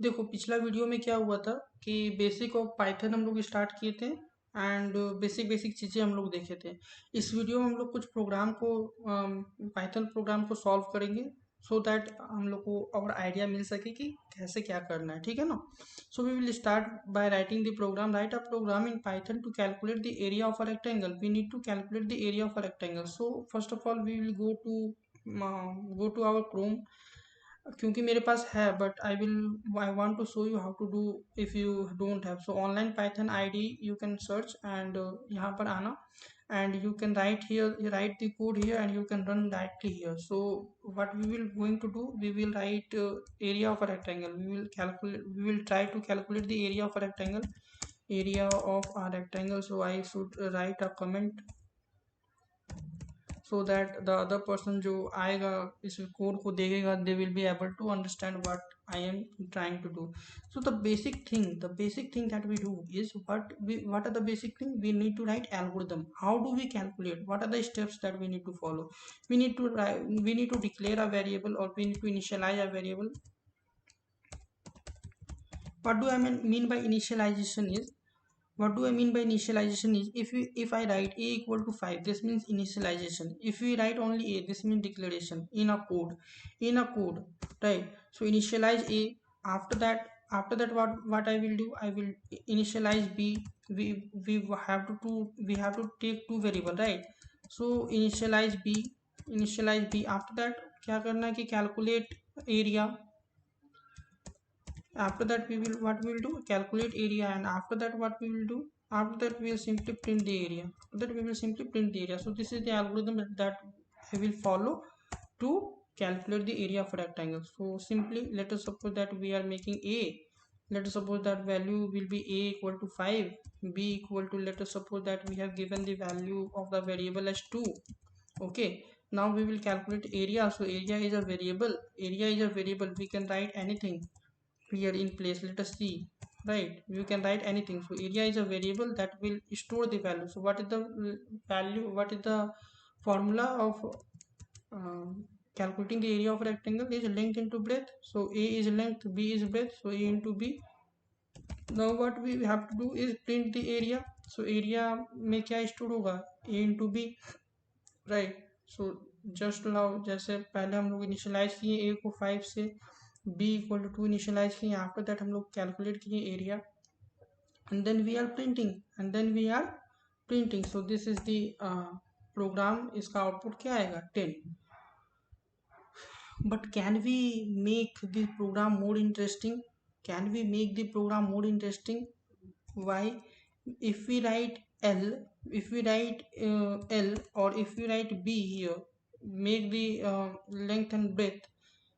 देखो पिछला वीडियो में क्या हुआ था कि बेसिक ऑफ पाइथन हम लोग स्टार्ट किए थे एंड बेसिक बेसिक चीज़ें हम लोग देखे थे। इस वीडियो में हम लोग कुछ प्रोग्राम को पाइथन प्रोग्राम को सॉल्व करेंगे सो दैट हम लोग को और आइडिया मिल सके कि कैसे क्या करना है, ठीक है ना। So we will start by writing the program. Write a program in Python to calculate the area of a rectangle. We need to calculate the area of a rectangle. So first of all we will go to our Chrome, क्योंकि मेरे पास है but I want to show you how to do if you don't have. So online Python ID you can search and यहाँ पर आना and you can write the code here and you can run directly here. So what we will going to do, we will write area of a rectangle. We will try to calculate the area of a rectangle. Area of a rectangle, so I should write a comment so that the other person जो आएगा इस code को देखेगा, they will be able to understand what I am trying to do. So the basic thing that we do is what are the basic thing we need to write algorithm. How do we calculate? What are the steps that we need to follow? We need to declare a variable or we need to initialize a variable. What do I mean by initialization is, what do I mean by initialization is, if I write a equal to 5, this means initialization. If we write only a, this means declaration in a code. Right? So initialize a. After that what I will do, I will initialize b. We have to take two variable, right? So initialize b. After that क्या करना है कि calculate area. After that we will what we will do, calculate area, and after that what we will do, after that we will simply print the area. After that we will simply print the area. So this is the algorithm that I will follow to calculate the area of a rectangle. So simply let us suppose that we are making a. Let us suppose that value will be a equal to 5, b equal to, let us suppose that we have given the value of the variable as 2. Okay, now we will calculate area. So area is a variable. We can write anything here in place. Let us see. Right, you can write anything. So area is a variable that will store the value. So what is the value, what is the formula of calculating the area of a rectangle is length into breadth. So a is length, b is breadth, so a into b. Now what we have to do is print the area. So area में क्या store होगा, a into b. Right, so just now जैसे पहले हम लोग initialise किए a को 5 से, b इक्वल टू 2 इनिशियलाइज किए, आफ्टर दैट हम लोग कैलकुलेट किए area and then we are printing so this is the program. इसका आउटपुट क्या आएगा, 10। But can we make the program more interesting? Why? If we write L, or if we write B here, make the length and breadth.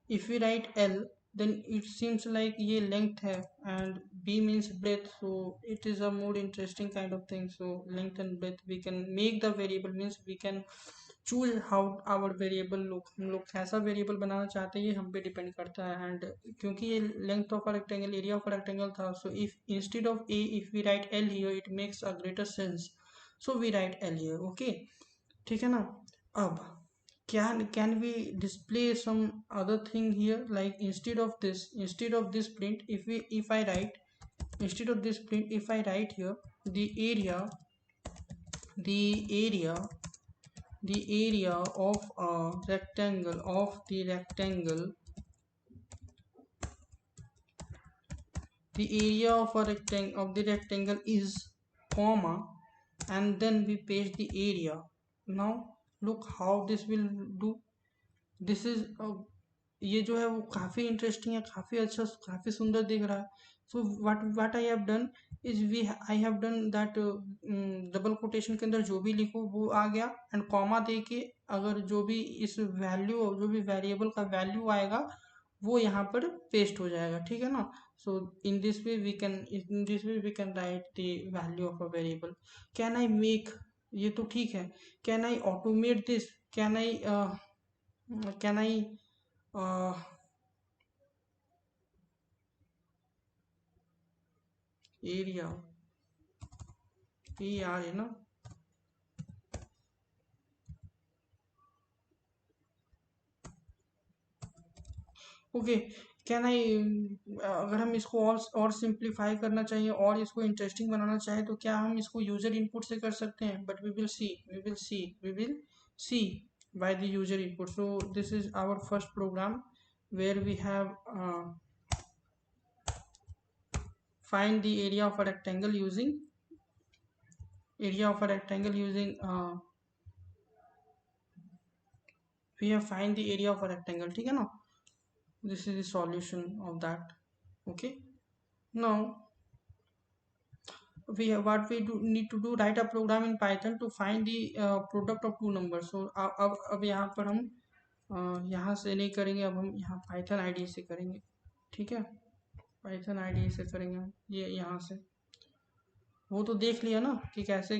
If we write L, then it seems like ये length है and B means breadth, so it is a more interesting kind of thing. So length and breadth we can make the variable, means we can choose how our variable look, हम लोग कैसा variable बनाना चाहते हैं ये हम पे depend करता है। एंड क्योंकि ये length of a rectangle, area of a rectangle था, so if instead of A if we write L here it makes a greater sense, so we write L here. Okay, ठीक है ना। अब can we display some other thing here, like instead of this print, if I write, instead of this print, if I write here the area, the area the area of a rectangle, the area of a rectangle is comma, and then we paste the area. Now look how this will do. This is ये जो है वो काफ़ी interesting है, काफ़ी अच्छा, काफ़ी सुंदर दिख रहा है। So what I have done is I have done that double quotation के अंदर जो भी लिखो वो आ गया, एंड कॉमा दे के अगर जो भी इस वैल्यू, जो भी वेरिएबल का वैल्यू आएगा वो यहाँ पर पेस्ट हो जाएगा, ठीक है ना। So in this way we can write the value of a variable. Can I make, ये तो ठीक है, can I automate this, can I area, ये आ रही ना। ओके, कैन आई, अगर हम इसको और सिंप्लीफाई करना चाहिए और इसको इंटरेस्टिंग बनाना चाहे तो क्या हम इसको यूजर इनपुट से कर सकते हैं? But we will see by the user input. So this is our first program where we have find the area of a rectangle using we have find the area of a rectangle, ठीक है ना? This is the solution of that. Okay, now what we do need to do, write a program in Python to find the product of two numbers. So अब यहाँ पर हम यहाँ से नहीं करेंगे, अब हम यहाँ Python IDE से करेंगे, ठीक है? Python IDE से करेंगे हम ये यहाँ से। वो तो देख लिया ना कि कैसे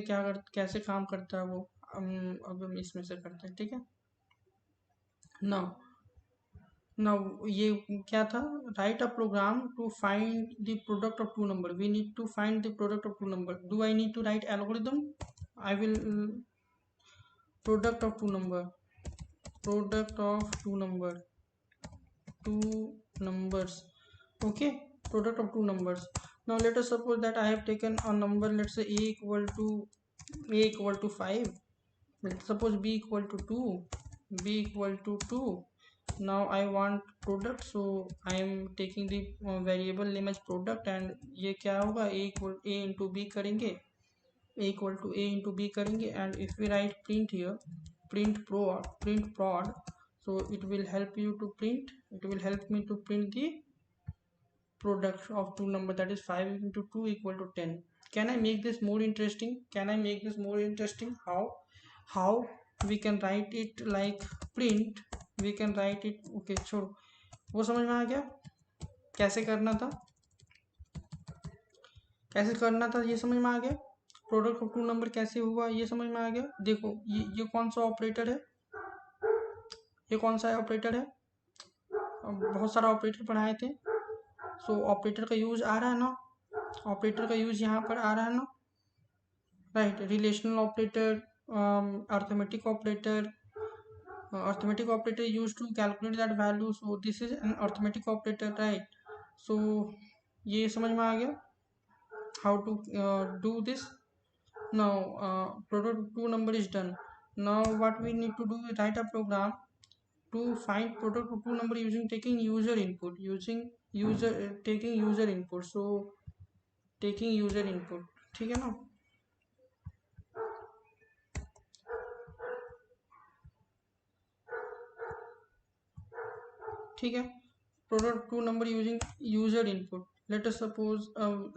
काम करता है वो। अब हम इसमें से करते हैं, ठीक है? नाउ ये क्या था? Write a program to find the product of two number. We need to find the product of two number. Do I need to write algorithm? I will product of two number, two numbers. Okay, product of two numbers. Now let us suppose that I have taken a number, let's say a equal to 5. Let's suppose b equal to 2. Now I want product, so I am taking the variable name as product, and ये क्या होगा? a into b करेंगे, a equal to a into b करेंगे, and if we write print here, print prod, so it will help me to print the product of two number, that is 5 into 2 equal to 10. Can I make this more interesting? How we can write it like print, we can write it, okay छोड़ो, वो समझ में आ गया कैसे करना था, ये समझ में आ गया। प्रोडक्ट ऑफ टू नंबर कैसे हुआ ये समझ में आ गया। देखो ये कौन सा ऑपरेटर है, बहुत सारा ऑपरेटर पढ़ाए थे। सो ऑपरेटर का यूज आ रहा है ना, यहाँ पर आ रहा है ना, right? Relational operator, arithmetic operator used to calculate that value, so this is an arithmetic operator, right? So ये समझ में आ गया how to do this. Now product two number is done. Now what we need to do is write a program to find product of two number using taking user input, so taking user input, ठीक है ना? ठीक है, product two number using user input. Let us suppose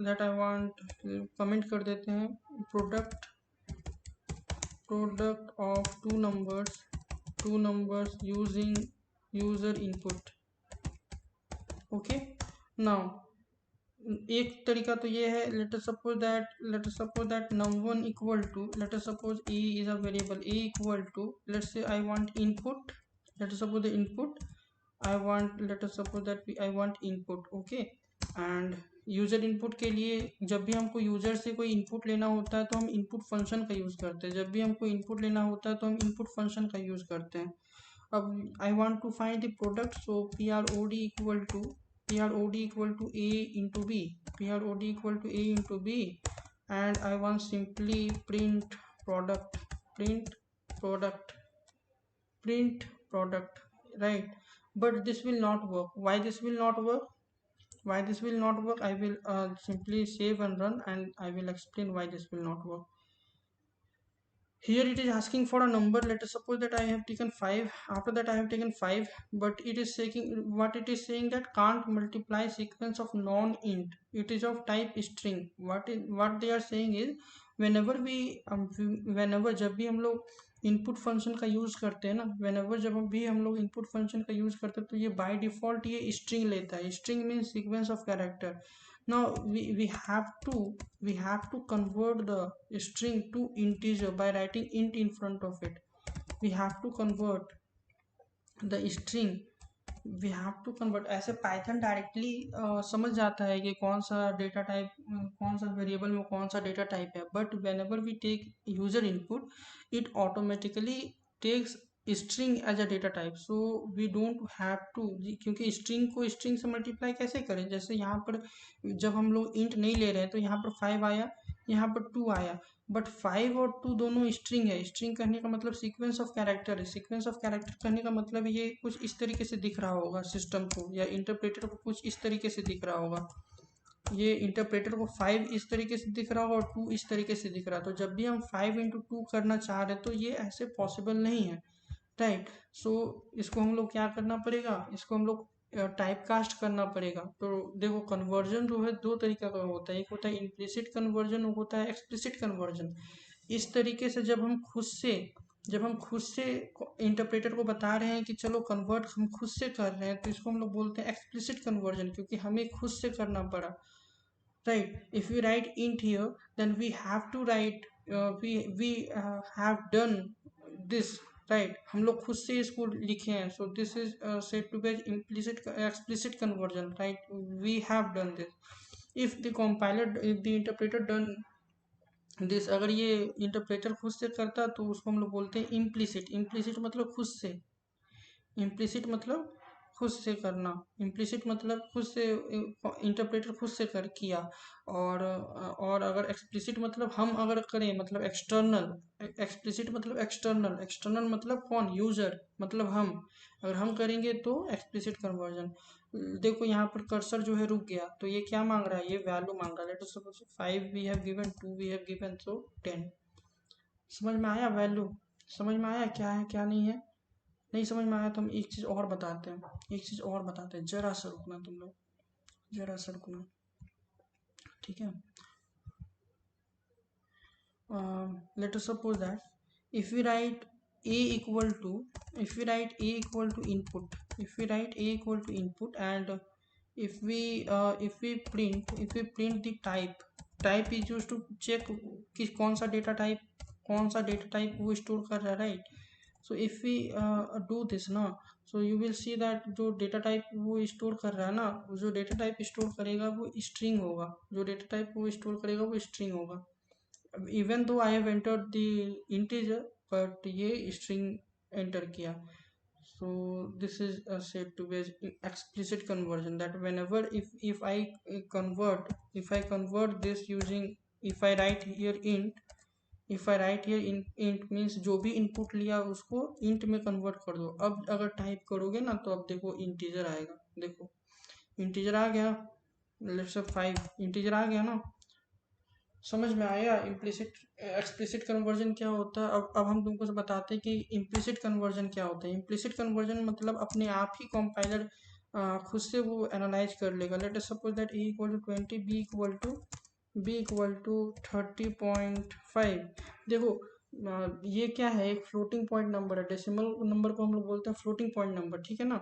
that I want, comment कर देते हैं, product of two numbers using user input. Okay, now एक तरीका तो ये है, let us suppose that num1 equal to, let us suppose a is a variable, a equal to, let's say I want input, let us suppose the input I want, let us suppose that I want input. Okay, and user input के लिए जब भी हमको user से कोई input लेना होता है तो हम इनपुट फंक्शन का यूज़ करते हैं, अब I want to find the product, so PROD equal to a into b, and I want simply print product, right? But this will not work. Why this will not work? I will simply save and run, and I will explain why this will not work. Here it is asking for a number. Let us suppose that I have taken 5. After that I have taken 5, but it is saying that can't multiply sequence of non-int. It is of type string. What they are saying is, whenever जब भी हम लोग input function का use करते हैं ना, जब भी हम लोग इनपुट फंक्शन का यूज करते हैं तो ये बाय डिफॉल्ट ये स्ट्रिंग लेता है। String means sequence of character. Now we have to convert the string to integer by writing int in front of it. We have to convert the string, ऐसे Python directly समझ जाता है कि कौन सा डेटा टाइप, कौन सा variable में कौन सा डेटा टाइप है। But whenever we take user input, it automatically takes string as a data type, so we don't have to, क्योंकि स्ट्रिंग को स्ट्रिंग से मल्टीप्लाई कैसे करें, जैसे यहाँ पर जब हम लोग इंट नहीं ले रहे हैं तो यहाँ पर 5 आया, यहाँ पर 2 आया, बट 5 और 2 दोनों स्ट्रिंग है। स्ट्रिंग कहने का मतलब सीक्वेंस ऑफ कैरेक्टर है। सीक्वेंस ऑफ कैरेक्टर कहने का मतलब ये कुछ इस तरीके से दिख रहा होगा सिस्टम को, या इंटरप्रेटर को कुछ इस तरीके से दिख रहा होगा। ये इंटरप्रेटर को 5 इस तरीके से दिख रहा होगा और 2 इस तरीके से दिख रहा है। तो जब भी हम 5 इंटू 2 करना चाह रहे हैं तो ये ऐसे पॉसिबल नहीं है, राइट। सो इसको हम लोग क्या करना पड़ेगा, इसको हम लोग टाइप कास्ट करना पड़ेगा। तो देखो कन्वर्जन जो है दो तरीका का होता है, एक होता है इम्प्लिसिट कन्वर्जन, एक होता है एक्सप्लिसिट कन्वर्जन। इस तरीके से जब हम खुद से इंटरप्रेटर को बता रहे हैं कि चलो कन्वर्ट हम खुद से कर रहे हैं, तो इसको हम लोग बोलते हैं एक्सप्लिसिट कन्वर्जन, क्योंकि हमें खुद से करना पड़ा, right? If we write int here, then we have to write we have done this, right? हम लोग खुद से इसको लिखे हैं, so this is said to be implicit explicit conversion, right? We have done this. If the interpreter done this, अगर ये interpreter खुद से करता तो उसको हम लोग बोलते हैं इम्प्लिसिट। इम्प्लिसिट मतलब खुद से, इम्प्लिसिट मतलब खुद से करना, इम्प्लिसिट मतलब खुद से, इंटरप्रेटर खुद से कर किया। और अगर एक्सप्लिसिट मतलब हम अगर करें, मतलब एक्सटर्नल। एक्सप्लिसिट मतलब एक्सटर्नल, एक्सटर्नल मतलब कौन, यूजर, मतलब हम, अगर हम करेंगे तो एक्सप्लिसिट कन्वर्जन। देखो यहाँ पर कर्सर जो है रुक गया, तो ये क्या मांग रहा है, ये वैल्यू मांग रहा है। Let us suppose 5 we have given, 2 we have given, so 10। समझ में आया वैल्यू, समझ में आया क्या है क्या नहीं है। नहीं समझ में आया तो हम एक चीज़ और बताते हैं, एक चीज़ और बताते हैं, जरा सा रुकना तुम लोग, जरा सा रुकना, ठीक है। Let us suppose that if we write a equal to, if we write a equal to input, if we write a equal to input, and if we print the type is used to check कि कौन सा data type वो store कर रहा है, right. So if we do this ना, so you will see that जो data type वो स्टोर कर रहा है ना, जो डेटा टाइप स्टोर करेगा वो स्ट्रिंग होगा, जो डेटा टाइप वो स्टोर करेगा वो स्ट्रिंग होगा। Even though I have entered the integer, but ये स्ट्रिंग एंटर किया। so this is said to be explicit conversion, that whenever if I convert this using, if I write here int, if I right here int means जो भी input लिया उसको int में convert कर दो। अब अगर टाइप करोगे ना तो अब देखो इंटीजर आएगा, देखो इंटीजर आ गया, लेट्स से 5 इंटीजर आ गया ना। समझ में आया इम्प्लिसिट एक्सप्लिसिट कन्वर्जन क्या होता है। अब हम तुमको से बताते हैं कि इम्प्लिसिट कन्वर्जन क्या होता है। इम्प्लिसिट कन्वर्जन मतलब अपने आप ही कंपाइलर खुद से वो एनालाइज कर लेगा। Let us suppose that a equal to 20, b equal to 30.5। देखो ये क्या है, एक फ्लोटिंग पॉइंट नंबर है, डेसिमल नंबर को हम लोग बोलते हैं फ्लोटिंग पॉइंट नंबर, ठीक है ना।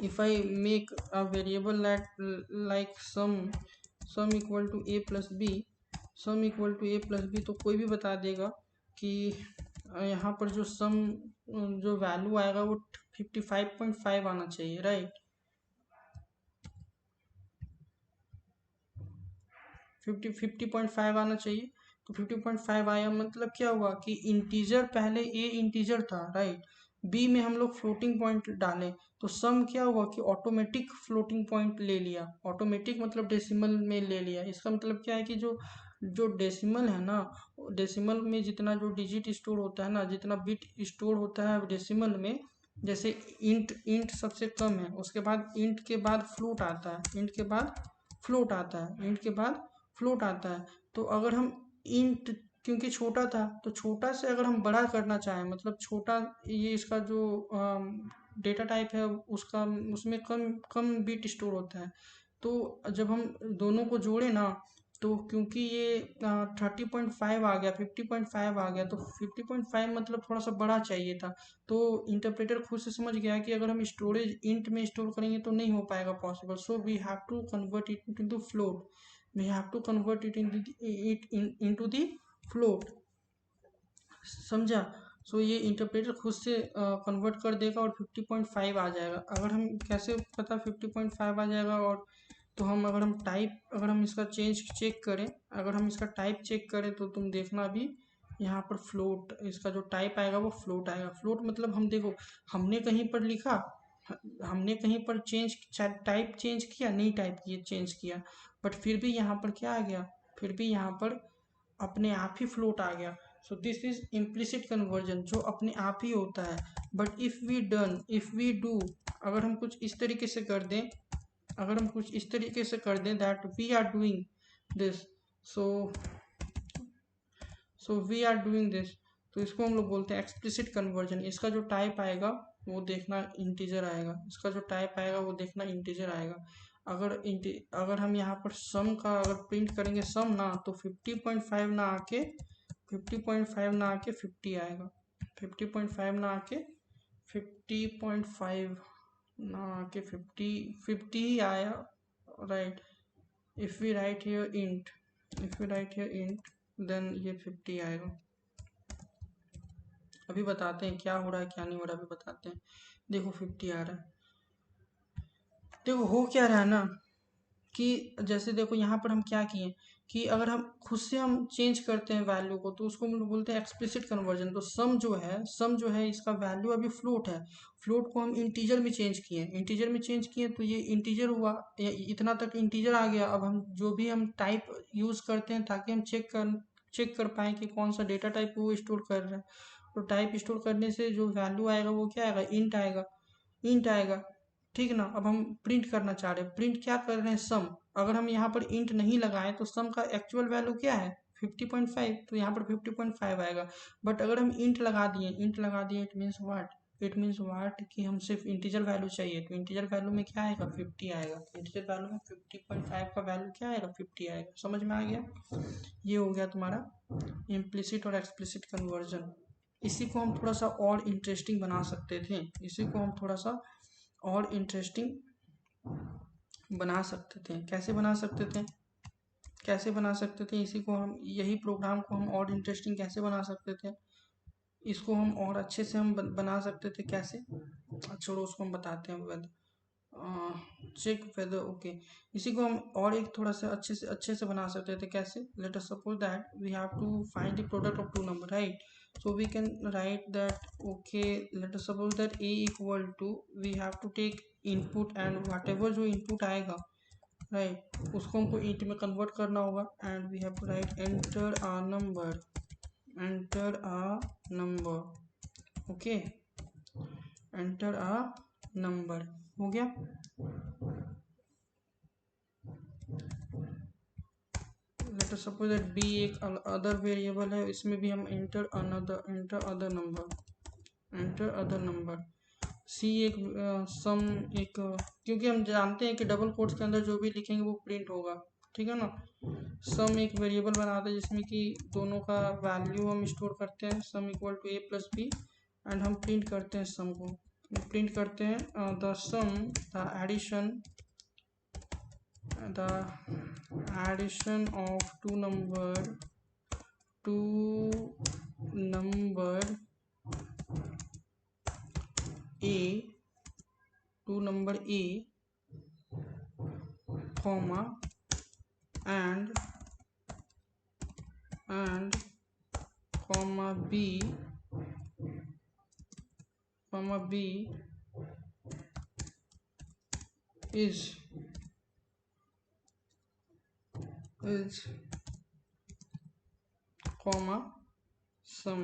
If I make a variable like sum equal to a plus b, sum equal to a plus b, तो कोई भी बता देगा कि यहाँ पर जो सम जो वैल्यू आएगा वो 55.5 आना चाहिए, राइट। 50.5 आना चाहिए। तो 50.5 आया, मतलब क्या हुआ कि इंटीजर, पहले ए इंटीजर था, राइट। बी में हम लोग फ्लोटिंग पॉइंट डालें तो सम क्या हुआ कि ऑटोमेटिक फ्लोटिंग पॉइंट ले लिया। ऑटोमेटिक मतलब डेसिमल में ले लिया। इसका मतलब क्या है कि जो जो डेसिमल है ना, डेसिमल में जितना जो डिजिट स्टोर होता है ना, जितना बिट स्टोर होता है डेसिमल में, जैसे इंट सबसे कम है, उसके बाद इंट के बाद फ्लोट आता है, इंट के बाद फ्लोट आता है, इंट के बाद फ्लोट आता है। तो अगर हम इंट, क्योंकि छोटा था तो छोटा से अगर हम बड़ा करना चाहें, मतलब छोटा, ये इसका जो डेटा टाइप है उसका, उसमें कम कम बिट स्टोर होता है। तो जब हम दोनों को जोड़े ना, तो क्योंकि ये 30.5 आ गया, 50.5 आ गया, तो 50.5 मतलब थोड़ा सा बड़ा चाहिए था। तो इंटरप्रेटर खुद से समझ गया कि अगर हम स्टोरेज इंट में स्टोर करेंगे तो नहीं हो पाएगा possible, so we have to convert it into float, we have to convert it into the float, समझा। सो ये इंटरप्रेटर खुद से कन्वर्ट कर देगा और 50.5 आ जाएगा। अगर हम कैसे पता 50.5 आ जाएगा, और तो हम अगर हम इसका चेंज चेक करें, अगर हम इसका टाइप चेक करें तो तुम देखना अभी यहाँ पर फ्लोट, इसका जो टाइप आएगा वो फ्लोट आएगा। फ्लोट मतलब हम देखो, हमने कहीं पर लिखा, हमने कहीं पर चेंज टाइप चेंज किया नहीं, टाइप किया चेंज किया, बट फिर भी यहाँ पर क्या आ गया, फिर भी यहाँ पर अपने आप ही फ्लोट आ गया। सो दिस इज इम्प्लिसिट कन्वर्जन, जो अपने आप ही होता है। बट इफ वी डू, अगर हम कुछ इस तरीके से कर दें, अगर हम कुछ इस तरीके से कर दें that we are doing this, so we are doing this, तो इसको हम लोग बोलते हैं एक्सप्लिसिट कन्वर्जन। इसका जो टाइप आएगा वो देखना इंटीजर आएगा, इसका जो टाइप आएगा वो देखना इंटीजर आएगा। अगर हम यहाँ पर सम का अगर प्रिंट करेंगे सम ना, तो 50.5 ना आके 50.5 ना आके 50 आएगा, 50.5 ना आके 50.5 ना आके 50 ही आया, right. If we write here int, if we write here int, then ये 50 आएगा। अभी बताते हैं क्या हो रहा है क्या नहीं हो रहा, अभी बताते हैं। देखो 50 आ रहा है। देखो हो क्या रहा है ना, कि जैसे देखो यहाँ पर हम क्या किए कि अगर हम खुद से हम चेंज करते हैं वैल्यू को, तो उसको हम लोग बोलते हैं एक्सप्लिसिट कन्वर्जन। तो सम जो है इसका वैल्यू अभी फ्लोट है, फ्लोट को हम इंटीजर में चेंज किए, इंटीजर में चेंज किए तो ये इंटीजर हुआ, इतना तक इंटीजर आ गया। अब हम जो भी हम टाइप यूज़ करते हैं ताकि हम चेक कर पाएँ कि कौन सा डेटा टाइप वो स्टोर कर रहा है, तो टाइप स्टोर करने से जो वैल्यू आएगा वो क्या आएगा, इंट आएगा, इंट आएगा, ठीक ना। अब हम प्रिंट करना चाह रहे हैं, प्रिंट क्या कर रहे हैं, सम। अगर हम यहाँ पर इंट नहीं लगाएं तो सम का एक्चुअल वैल्यू क्या है 50.5, तो यहाँ पर 50.5 आएगा। बट अगर हम इंट लगा दिए, इट मीन्स व्हाट, कि हम सिर्फ इंटीजर वैल्यू चाहिए, तो इंटीजर वैल्यू में क्या आएगा 50 आएगा, इंटीजर वैल्यू में 50.5 का वैल्यू क्या आएगा 50 आएगा। समझ में आ गया, ये हो गया तुम्हारा इम्प्लिसिट और एक्सप्लिसिट कन्वर्जन। इसी को हम थोड़ा सा और इंटरेस्टिंग बना सकते थे, इसी को हम थोड़ा सा और इंटरेस्टिंग बना सकते थे। कैसे बना सकते थे, कैसे बना सकते थे, इसी को हम, यही प्रोग्राम को हम और इंटरेस्टिंग कैसे बना सकते थे, इसको हम और अच्छे से हम बना सकते थे। कैसे, छोड़ो उसको हम बताते हैं वेदर, चेक वेदर, ओके। इसी को हम और एक थोड़ा सा अच्छे से बना सकते थे। कैसे, let us suppose that we have to find the product of two number, right. so we can write that, okay, let us suppose that a equal to, we have to take input and whatever जो input आएगा, right, उसको हमको int में convert करना होगा, and we have to write enter a number, enter a number, okay, enter a number, हो गया। Let us suppose that b एक अदर वेरिएबल है, इसमें भी हम enter अदर नंबर, सी एक सम एक, क्योंकि हम जानते हैं कि डबल कोट्स के अंदर जो भी लिखेंगे वो प्रिंट होगा, ठीक है ना। सम एक वेरिएबल बनाते हैं जिसमें कि दोनों का वैल्यू हम स्टोर करते हैं, sum equal to a plus B, and हम प्रिंट करते हैं सम को, प्रिंट करते हैं the sum, the addition of two number a, comma, and comma b is comma sum।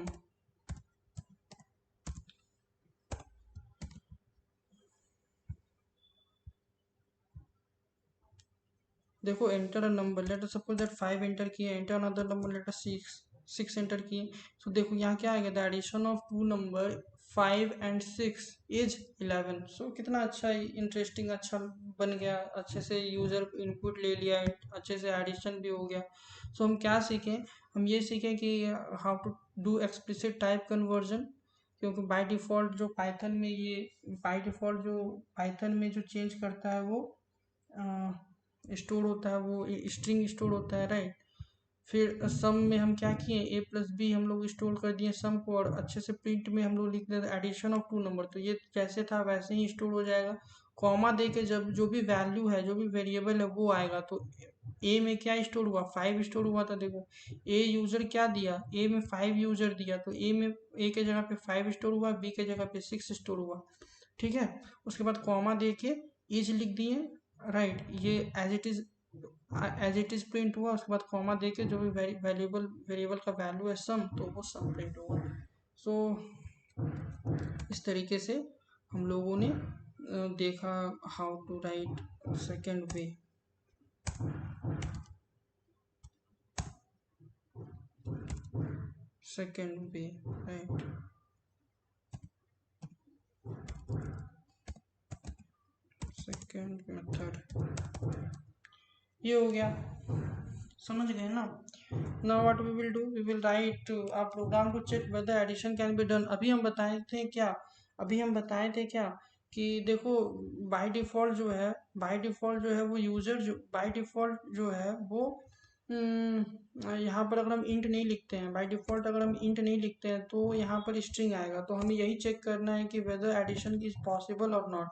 देखो enter a number, let us suppose that 5 enter किए, enter another number, let us 6 enter किए। तो देखो यहाँ क्या आएगा, the addition of two number 5 and 6 is 11। सो कितना अच्छा इंटरेस्टिंग अच्छा बन गया, अच्छे से यूजर इनपुट ले लिया, अच्छे से एडिशन भी हो गया। सो हम क्या सीखें, हम ये सीखें कि how to do explicit type conversion, क्योंकि बाय डिफ़ॉल्ट जो पाइथन में जो चेंज करता है वो स्टोर होता है, वो स्ट्रिंग स्टोर होता है, राइट। फिर सम में हम क्या किए, a प्लस बी हम लोग स्टोर कर दिए सम को, और अच्छे से प्रिंट में हम लोग लिख देते एडिशन ऑफ टू नंबर, तो ये जैसे था वैसे ही स्टोर हो जाएगा। कॉमा दे के जब जो भी वैल्यू है, जो भी वेरिएबल है वो आएगा, तो ए में क्या स्टोर हुआ, 5 स्टोर हुआ था। देखो ए यूजर क्या दिया, ए में 5 यूजर दिया, तो ए में ए के जगह पे 5 स्टोर हुआ, बी के जगह पे 6 स्टोर हुआ। ठीक है, उसके बाद कॉमा दे के इज लिख दिए, राइट, ये एज इट इज प्रिंट हुआ। उसके बाद कॉमा दे के जो भी वेरिएबल का वैल्यू है सम, तो वो सम प्रिंट होगा। सो इस तरीके से हम लोगों ने देखा how to write second way. Second way, right, second method, ये हो गया, समझ गए ना। Now what we will do, we will write a program to check whether addition can be done. अभी हम बताए थे क्या कि देखो बाय डिफॉल्ट जो है वो यूजर जो बाय डिफॉल्ट जो है वो यहाँ पर अगर हम इंट नहीं लिखते हैं, बाय डिफॉल्ट अगर हम इंट नहीं लिखते हैं तो यहाँ पर स्ट्रिंग आएगा। तो हमें यही चेक करना है कि वेदर एडिशन इज पॉसिबल और नॉट,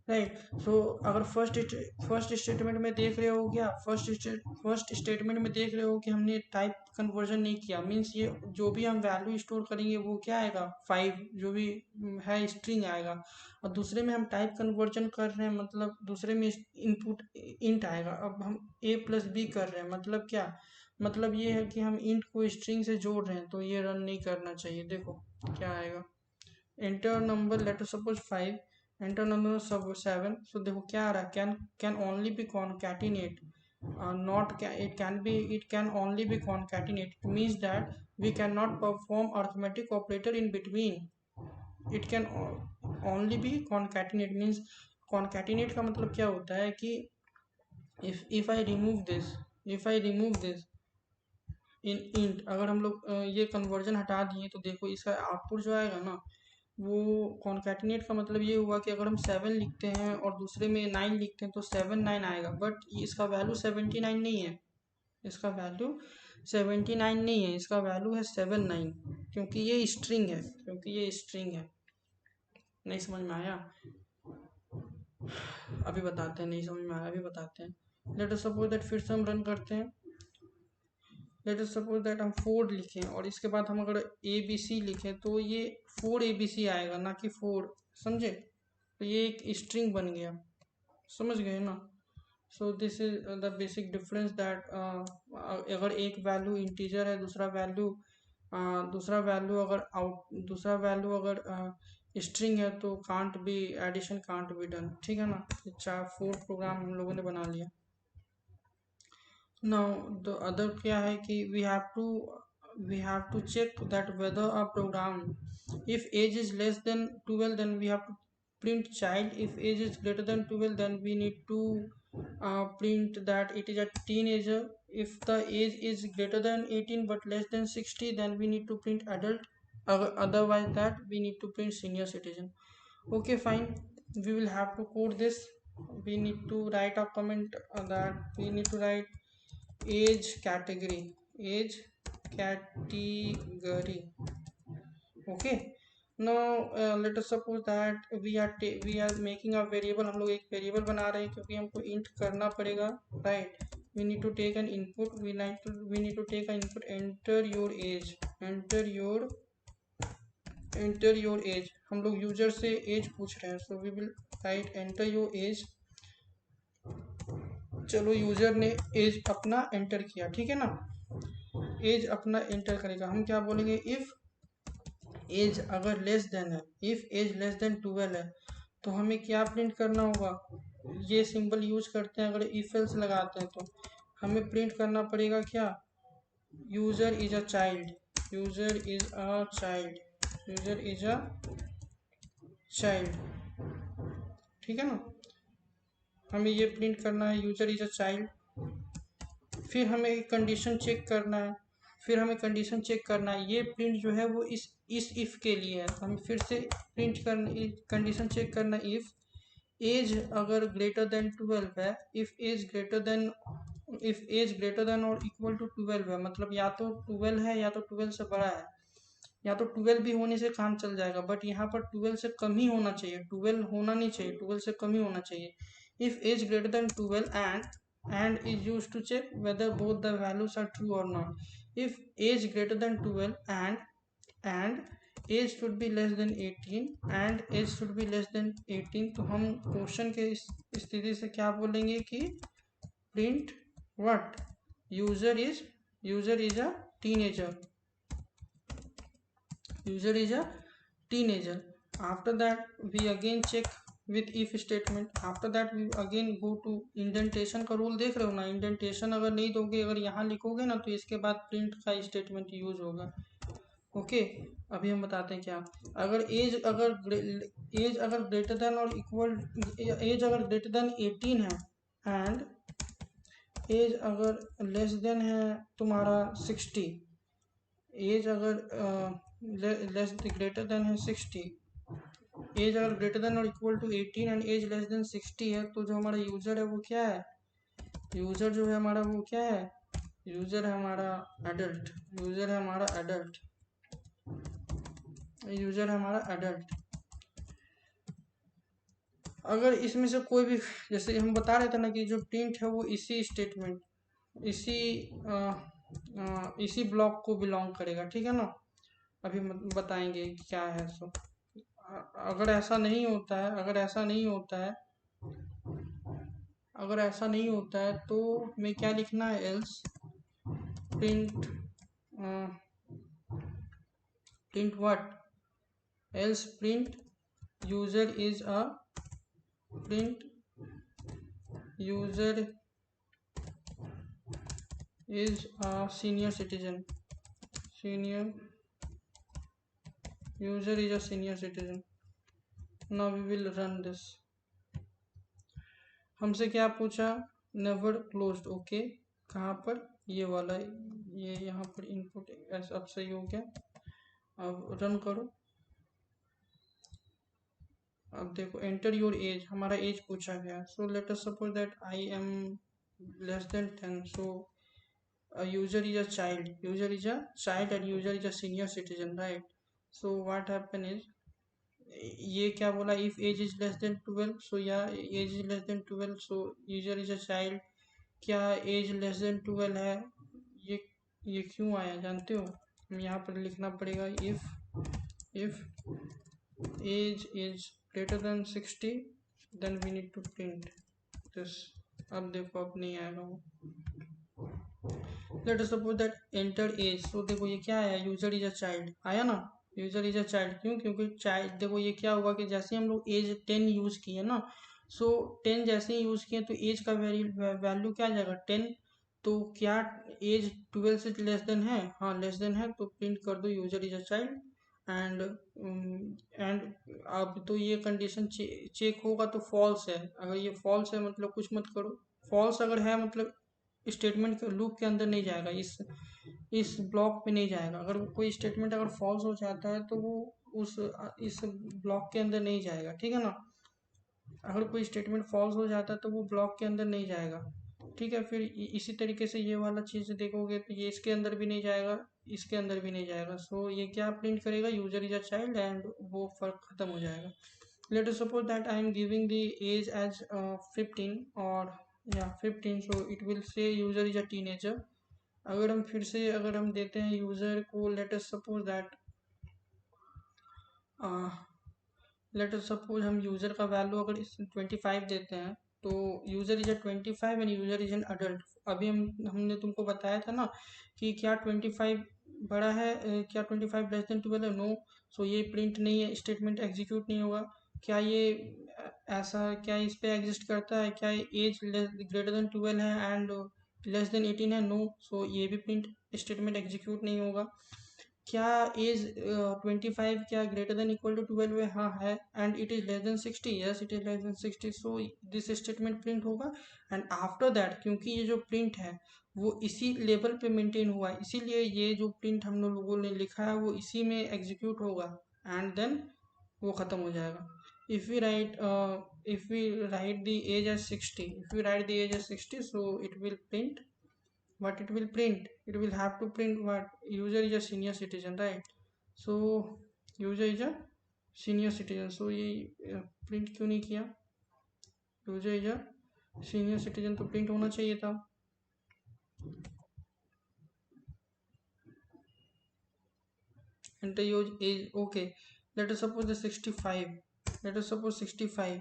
राइट। सो अगर फर्स्ट स्टेटमेंट में देख रहे हो क्या, फर्स्ट स्टेटमेंट में देख रहे हो कि हमने टाइप कन्वर्जन नहीं किया, मीन्स ये जो भी हम वैल्यू स्टोर करेंगे वो क्या आएगा, 5 जो भी है स्ट्रिंग आएगा। और दूसरे में हम टाइप कन्वर्जन कर रहे हैं, मतलब दूसरे में इनपुट इंट आएगा। अब हम a प्लस बी कर रहे हैं, मतलब क्या, मतलब ये है कि हम इंट को स्ट्रिंग से जोड़ रहे हैं, तो ये रन नहीं करना चाहिए। देखो क्या आएगा, enter number, let suppose 5, enter number सब 7। सो देखो क्या आ रहा है, can only be concatenate, not it can only be concatenate. It means that we cannot perform arithmetic operator in between. It can only be concatenate, means concatenate का मतलब क्या होता है कि if I remove this in int, अगर हम लोग ये कन्वर्जन हटा दिए तो देखो इसका आउटपुट जो आएगा ना, वो कॉन्कैटिनेट का मतलब ये हुआ कि अगर हम 7 लिखते हैं और दूसरे में 9 लिखते हैं तो 7 9 आएगा, बट इसका वैल्यू 79 नहीं है, इसका वैल्यू 79 नहीं है, इसका वैल्यू है 79, क्योंकि ये स्ट्रिंग है। नहीं समझ में आया, अभी बताते हैं, नहीं समझ में आया अभी बताते हैं। लेट अस सपोज दैट, फिर से हम रन करते हैं। लेट अस सपोज दैट हम 4 लिखें और इसके बाद हम अगर ABC लिखें तो ये 4 ABC आएगा, ना कि 4, समझे। तो ये एक स्ट्रिंग बन गया, समझ गए ना। सो this is the basic difference that अगर एक वैल्यू इंटीजर है, दूसरा वैल्यू अगर स्ट्रिंग है तो can't be addition, can't be done, ठीक है ना। 4 प्रोग्राम हम लोगों ने बना लिया। नाउ द अदर क्या है कि we have to check that whether a program, if age is less than 12 then we have to print child, if age is greater than 12 then we need to print that it is a teenager, if the age is greater than 18 but less than 60 then we need to print adult, otherwise that we need to print senior citizen. Okay, fine, we will have to code this. We need to write a comment that we need to write age category, okay. Now let us suppose that we are making a variable, हम लोग एक variable बना रहे हैं क्योंकि हमको int करना पड़ेगा, right. we need to take an input, we need to take an input, enter your age, हम लोग यूजर से एज पूछ रहे हैं, so we will write enter your age। चलो यूजर ने एज अपना एंटर किया, ठीक है ना, एज अपना एंटर करेगा। हम क्या बोलेंगे, इफ एज अगर लेस देन है, इफ एज लेस देन 12 है तो हमें क्या प्रिंट करना होगा, ये सिंबल यूज करते हैं अगर इफ एल्स लगाते हैं तो हमें प्रिंट करना पड़ेगा क्या, यूजर इज अ चाइल्ड, ठीक है ना। हमें ये प्रिंट करना है यूजर इज अ चाइल्ड। फिर हमें कंडीशन चेक करना है, ये प्रिंट जो है वो इस इफ के लिए है। हम फिर से कंडीशन चेक करना, इफ एज अगर ग्रेटर देन 12 है, इफ एज ग्रेटर देन और इक्वल टू 12 है, मतलब या तो 12 है या तो 12 से बड़ा है, या तो 12 भी होने से काम चल जाएगा, बट यहाँ पर 12 से कम ही होना चाहिए, 12 होना नहीं चाहिए, 12 से कम ही होना चाहिए। If age greater than 12 and and is used to check whether both the values are true or not. If age greater than 12 and age should be less than 18 and age should be less than 18, तो हम question के इस स्थिति से क्या बोलेंगे कि print what user is a teenager user is a teenager. After that we again check with if statement. After that we again go to indentation का रूल देख रहे हो ना, इंडेंटेशन अगर नहीं दोगे, अगर यहाँ लिखोगे ना, तो इसके बाद प्रिंट का स्टेटमेंट यूज होगा। ओके, अभी हम बताते हैं क्या। अगर एज अगर ग्रेटर देन और इक्वल, एज अगर ग्रेटर देन 18 है एंड एज अगर लेस देन है तुम्हारा 60, एज अगर लेस ग्रेटर देन है 60, एज अगर ग्रेटर देन और equal to 18 and age less than 60 है, तो जो हमारा यूजर है वो क्या है, यूजर जो है हमारा वो क्या है, यूजर है हमारा एडल्ट, यूजर है हमारा एडल्ट, यूजर है हमारा एडल्ट। अगर इसमें से कोई भी, जैसे हम बता रहे थे ना कि जो प्रिंट है वो इसी स्टेटमेंट, इसी इसी ब्लॉक को बिलोंग करेगा, ठीक है ना। अभी बताएंगे क्या है। सो अगर ऐसा नहीं होता है, अगर ऐसा नहीं होता है, अगर ऐसा नहीं होता है तो हमें क्या लिखना है, else print print what, else print user is a print user is a senior citizen, senior user is a senior citizen. Now we will run this. हमसे क्या पूछा, never closed, ओके कहाँ पर, ये वाला, ये यहाँ पर इनपुट ऐसा, अब सही हो गया। अब रन करो। अब देखो एंटर योर एज, हमारा एज पूछा गया। So let us suppose that I M less than 10, so user is a child, user is a child and user is a senior citizen, right? So what happen is, ये क्या बोला, if age is less than 12, so या age is less than 12, so user is a child, क्या age less than 12 है, ये ये क्यों आया जानते हो, हम यहाँ पर लिखना पड़ेगा if age is greater than 60 then we need to print this। अब देखो अब नहीं आएगा वो। Let us suppose that enter age, तो देखो ये क्या आया, यूजर इज अ चाइल्ड आया ना, यूजर इज अ चाइल्ड, क्यों, क्योंकि चाइल्ड, देखो ये क्या हुआ कि जैसे हम लोग एज 10 यूज किए ना, सो 10 जैसे ही यूज किए तो एज का वैल्यू क्या आ जाएगा 10, तो क्या एज 12 से लेस देन है, हाँ लेस देन है, तो प्रिंट कर दो user is a child and अब तो ये कंडीशन चेक होगा तो फॉल्स है, अगर ये फॉल्स है मतलब कुछ मत करो, फॉल्स अगर है मतलब स्टेटमेंट के लूप के अंदर नहीं जाएगा, इस ब्लॉक पे नहीं जाएगा। अगर कोई स्टेटमेंट अगर फॉल्स हो जाता है तो वो उस इस ब्लॉक के अंदर नहीं जाएगा, ठीक है ना। अगर कोई स्टेटमेंट फॉल्स हो जाता है तो वो ब्लॉक के अंदर नहीं जाएगा, ठीक है। फिर इसी तरीके से ये वाला चीज़ देखोगे तो ये इसके अंदर भी नहीं जाएगा, इसके अंदर भी नहीं जाएगा। सो ये क्या प्रिंट करेगा, user is a child, and वो फर्क खत्म हो जाएगा। Let us suppose that I am giving the age as 15 और या 15, so it will say user is a teenager. अगर हम फिर से अगर हम देते हैं यूजर को, late us suppose that let us suppose हम यूजर का वैल्यू अगर 25 देते हैं, तो user is a 25 and user is an adult. अभी हमने तुमको बताया था ना कि क्या 25 बड़ा है, क्या 25 लेस देन 12 है, नो। सो ये प्रिंट नहीं है, स्टेटमेंट एग्जीक्यूट नहीं होगा। क्या ये ऐसा, क्या इस पे एग्जिस्ट करता है, क्या एज ग्रेटर देन 12 है एंड लेस देन 18 है, नो। सो ये भी प्रिंट स्टेटमेंट एग्जीक्यूट नहीं होगा। क्या एज 25 क्या ग्रेटर देन इक्वल टू 12 है, हाँ है, and it is less than 60, yes it is less than 60, so this statement print होगा। एंड आफ्टर दैट, क्योंकि ये जो प्रिंट है वो इसी लेवल पे मेंटेन हुआ है, इसीलिए ये जो प्रिंट हम लोगों ने लिखा है वो इसी में एग्जीक्यूट होगा एंड देन वो ख़त्म हो जाएगा। if we write if we write the age as 60, if we write the age as 60, so it will print what, it will print, it will have to print what, user is a senior citizen, right? So user is a senior citizen, so ये print क्यों नहीं किया, user is a senior citizen तो print होना चाहिए था। enter your age, okay, let us suppose the 65, let us suppose 65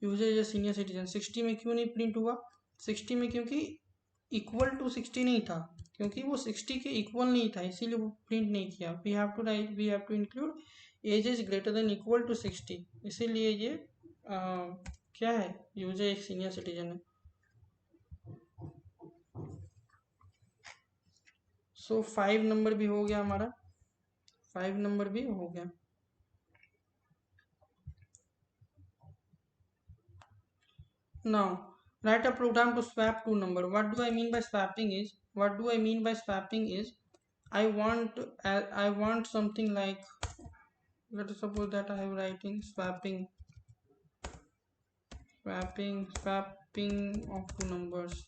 user is senior citizen. 60 में क्यों नहीं प्रिंट हुआ? 60 में क्योंकि इक्वल टू 60 नहीं था, क्योंकि वो 60 के इक्वल नहीं था, इसीलिए वो प्रिंट नहीं किया। We have to write, we have to include age is greater than equal to 60, इसीलिए ये क्या है, यूजर एक सीनियर सिटीजन है। सो 5 नंबर भी हो गया हमारा, 5 नंबर भी हो गया। Now write a program to swap two number. What do I mean by swapping is, what do I mean by swapping is, I want something like, let us suppose that I am writing swapping of two numbers,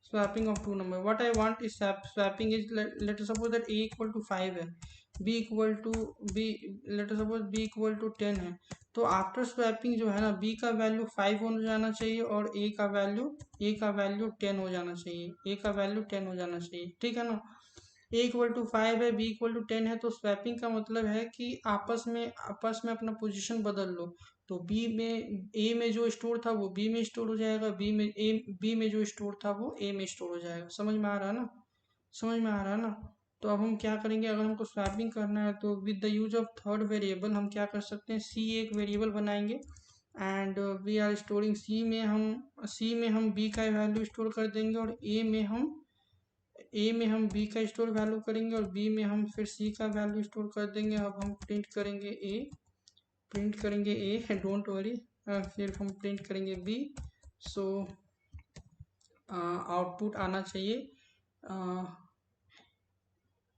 swapping of two number. What I want is swapping is, let us suppose that a equal to 5 है, b equal to b, let us suppose b equal to 10 है, तो after swapping जो है ना, b का value 5 हो जाना चाहिए और a का वैल्यू 10 हो जाना चाहिए, a का वैल्यू 10 हो जाना चाहिए, ठीक है ना। a इक्वल टू 5 है, b इक्वल टू 10 है, तो स्वैपिंग का मतलब है कि आपस में अपना पोजीशन बदल लो। तो b में, a में जो स्टोर था वो b में स्टोर हो जाएगा, b में जो स्टोर था वो a में स्टोर हो जाएगा। समझ में आ रहा है ना, समझ में आ रहा है ना। तो अब हम क्या करेंगे, अगर हमको स्वैपिंग करना है तो with the use of third variable हम क्या कर सकते हैं, c एक वेरिएबल बनाएंगे and we are storing c में हम b का वैल्यू स्टोर कर देंगे और a में हम b का स्टोर वैल्यू करेंगे और b में हम फिर c का वैल्यू स्टोर कर देंगे। अब हम प्रिंट करेंगे a डोंट वरी, फिर हम प्रिंट करेंगे b। सो आउटपुट आना चाहिए,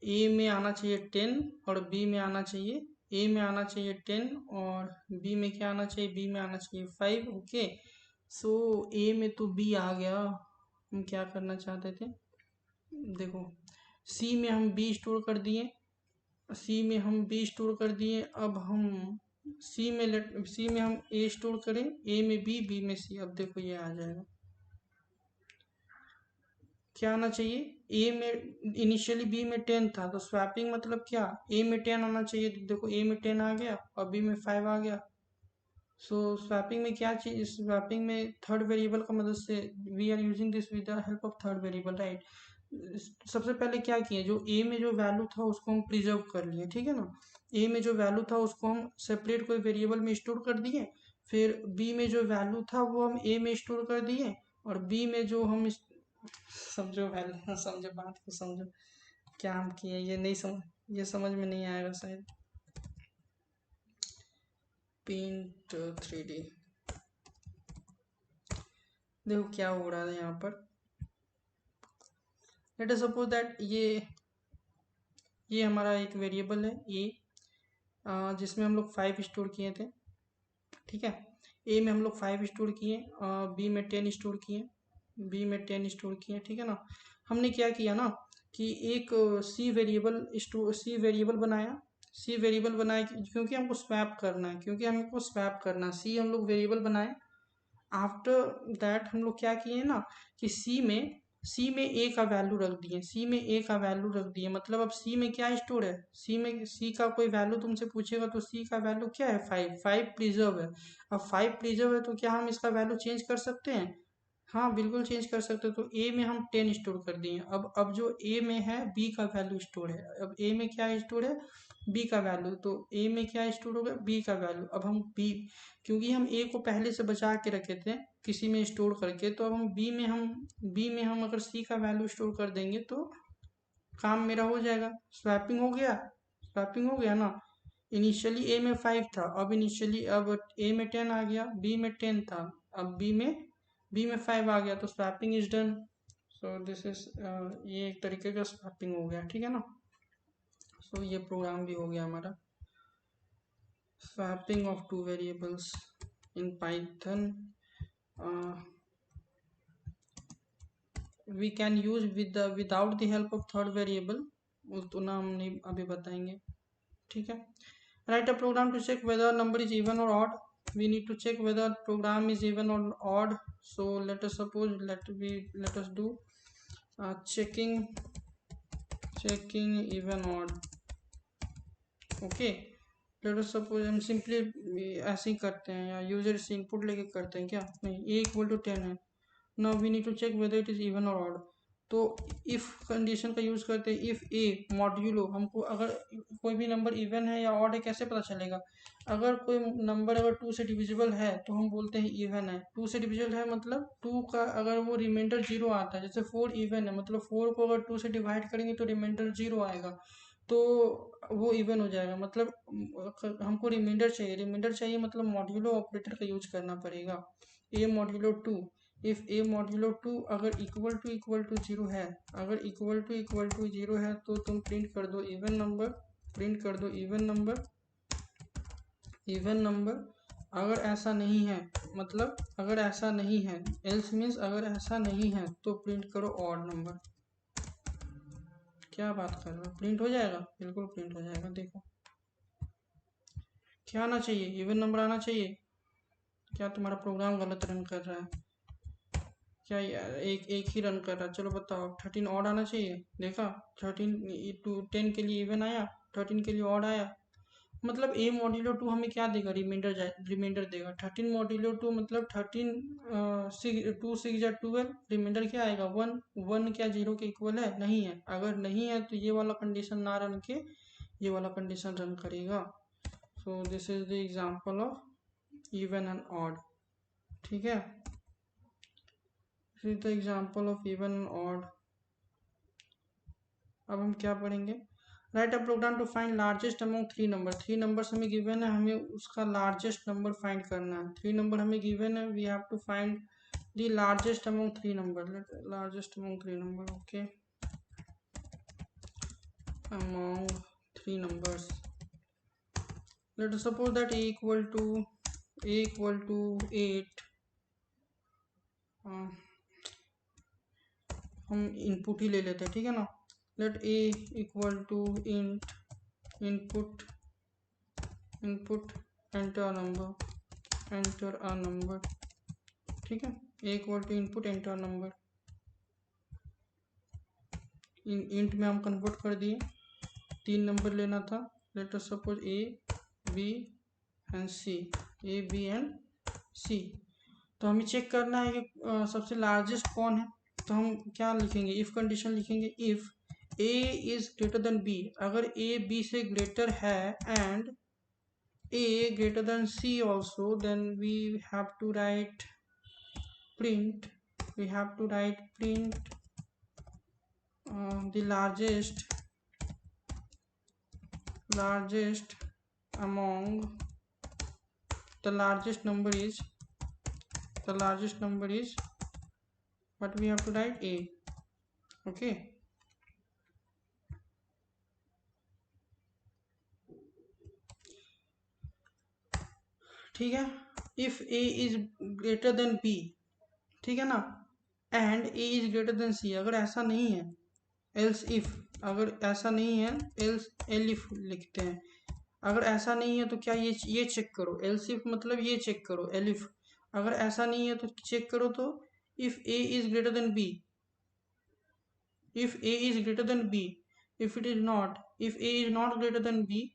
a में आना चाहिए 10 और b में आना चाहिए, a में आना चाहिए 10 और b में क्या आना चाहिए, b में आना चाहिए 5। ओके, सो a में तो b आ गया, हम क्या करना चाहते थे, देखो c में हम b स्टोर कर दिए, अब हम c में हम a स्टोर करें, a में b में c। अब देखो ये आ जाएगा, क्या आना चाहिए, a में इनिशियली b में 10 था, तो स्वैपिंग मतलब क्या, a में 10 आना चाहिए, तो देखो a में 10 आ गया और b में 5 आ गया। सो स्वैपिंग में क्या चीज, स्वैपिंग में थर्ड वेरिएबल का मदद से, we are using this with the help of third variable, right. सबसे पहले क्या किए, जो a में जो वैल्यू था उसको हम प्रिजर्व कर लिए, ठीक है ना। a में जो वैल्यू था उसको हम सेपरेट कोई वेरिएबल में स्टोर कर दिए, फिर b में जो वैल्यू था वो हम a में स्टोर कर दिए और b में जो हम समझो वैल्यू, समझो बात को समझो, क्या हम किए, ये नहीं समझ, ये समझ में नहीं आएगा शायद। पेंट 3D, देखो क्या हो रहा है यहाँ पर। लेट अस सपोज दैट ये हमारा एक वेरिएबल है ए, जिसमें हम लोग 5 स्टोर किए थे, ठीक है। ए में हम लोग 5 स्टोर किए, बी में 10 स्टोर किए, ठीक है ना। हमने क्या किया ना कि एक सी वेरिएबल बनाया, क्योंकि हमको स्वैप करना है, सी हम लोग वेरिएबल बनाए। आफ्टर दैट हम लोग क्या किए ना कि सी में ए का वैल्यू रख दिए, मतलब अब सी में क्या स्टोर है, सी का कोई वैल्यू तुमसे पूछेगा तो सी का वैल्यू क्या है, 5 प्रिजर्व है। अब 5 प्रिजर्व है तो क्या हम इसका वैल्यू चेंज कर सकते हैं, हाँ बिल्कुल चेंज कर सकते हो। तो ए में हम 10 स्टोर कर दिए, अब जो ए में है बी का वैल्यू स्टोर है, अब ए में क्या स्टोर है, बी का वैल्यू, तो ए में क्या स्टोर होगा, बी का वैल्यू। अब हम बी, क्योंकि हम ए को पहले से बचा के रखे थे किसी में स्टोर करके, तो अब हम बी में हम अगर सी का वैल्यू स्टोर कर देंगे तो काम मेरा हो जाएगा, स्वैपिंग हो गया ना। इनिशियली ए में 5 था, अब ए में 10 आ गया, बी में 10 था, अब बी में 5 आ गया, तो swapping is done. So this is, ये एक तरीके का स्वैपिंग हो गया, ठीक है ना। सो ये प्रोग्राम भी हो गया हमारा, swapping of two variables in Python. We can use without the help of third variable, तो ना हम नहीं अभी बताएंगे, ठीक है। Write a program to check whether number is even और odd. we need to check whether program is even or odd. So let us suppose, let us do checking even odd. Okay, late us suppose हम simply ऐसे ही करते हैं, या user से input लेके करते हैं क्या, नहीं, ए इक्वल टू 10 है। Now we need to check whether it is even और ऑड। तो इफ़ कंडीशन का यूज़ करते हैं, इफ़ ए मॉड्यूलो, हमको अगर कोई भी नंबर इवन है या ऑड है कैसे पता चलेगा, अगर कोई नंबर अगर 2 से डिविजिबल है तो हम बोलते हैं इवन है। 2 से डिविजिबल है मतलब 2 का अगर वो रिमाइंडर 0 आता है, जैसे 4 इवन है मतलब 4 को अगर 2 से डिवाइड करेंगे तो रिमाइंडर 0 आएगा, तो वो इवन हो जाएगा। मतलब हमको रिमाइंडर चाहिए मतलब मॉड्यूलो ऑपरेटर का यूज करना पड़ेगा। ए मॉड्यूलो 2, इफ ए मॉड्यूलो 2 अगर इक्वल टू 0 है, अगर इक्वल टू 0 है तो तुम प्रिंट कर दो इवन नंबर, प्रिंट कर दो इवन नंबर, इवन नंबर। अगर ऐसा नहीं है, मतलब अगर ऐसा नहीं है, एल्स मीन्स अगर ऐसा नहीं है तो प्रिंट करो ऑड नंबर। क्या बात कर रहे हो, प्रिंट हो जाएगा, बिल्कुल प्रिंट हो जाएगा। देखो क्या आना चाहिए, इवन नंबर आना चाहिए। क्या तुम्हारा प्रोग्राम गलत रन कर रहा है क्या यार, एक ही रन कर रहा है। चलो बताओ, 13 ऑड आना चाहिए। देखा 13 टू 10 के लिए इवन आया, 13 के लिए ऑड आया। मतलब ए मॉड्यूलो 2 हमें क्या देगा, रिमाइंडर देगा। 13 मॉड्यूलो 2 मतलब 13 2 6 या 12, रिमाइंडर क्या आएगा 1। 1 क्या 0 के इक्वल है, नहीं है। अगर नहीं है तो ये वाला कंडीशन ना रन के ये वाला कंडीशन रन करेगा। So this is the example of even and odd. ठीक है, this is the example of even and odd. अब हम क्या पढ़ेंगे, write a program to find largest among 3 number. 3 numbers हमें गिवन है, हमें उसका लार्जेस्ट नंबर फाइंड करना है। 3 नंबर हमें गिवन है, we have to find the largest among 3 number. Largest among 3 number, okay, among 3 numbers. Let us suppose that a equal to 8। हम input ही ले लेते हैं, ठीक है ना। Let a equal to input enter a number, ठीक है। a equal to input enter number, int में हम कन्वर्ट कर दिए, 3 नंबर लेना था। Let us suppose a b and c, a b and c। तो हमें चेक करना है कि सबसे लार्जेस्ट कौन है। तो हम क्या लिखेंगे, इफ कंडीशन लिखेंगे, if a is greater then b, अगर a b से ग्रेटर है and a greater than c also, then we have to write print the largest among the largest number is what we have to write, a, okay। ठीक है, if a is greater then b, ठीक है ना, and a is greater then c, अगर ऐसा नहीं है, else if, अगर ऐसा नहीं है, एल्स एलिफ लिखते हैं। अगर ऐसा नहीं है तो क्या ये चेक करो, एल्स इफ मतलब ये चेक करो, एलिफ। अगर ऐसा नहीं है तो चेक करो, तो if a is greater then b, if a is greater than b, if it is not, if a is not greater than b,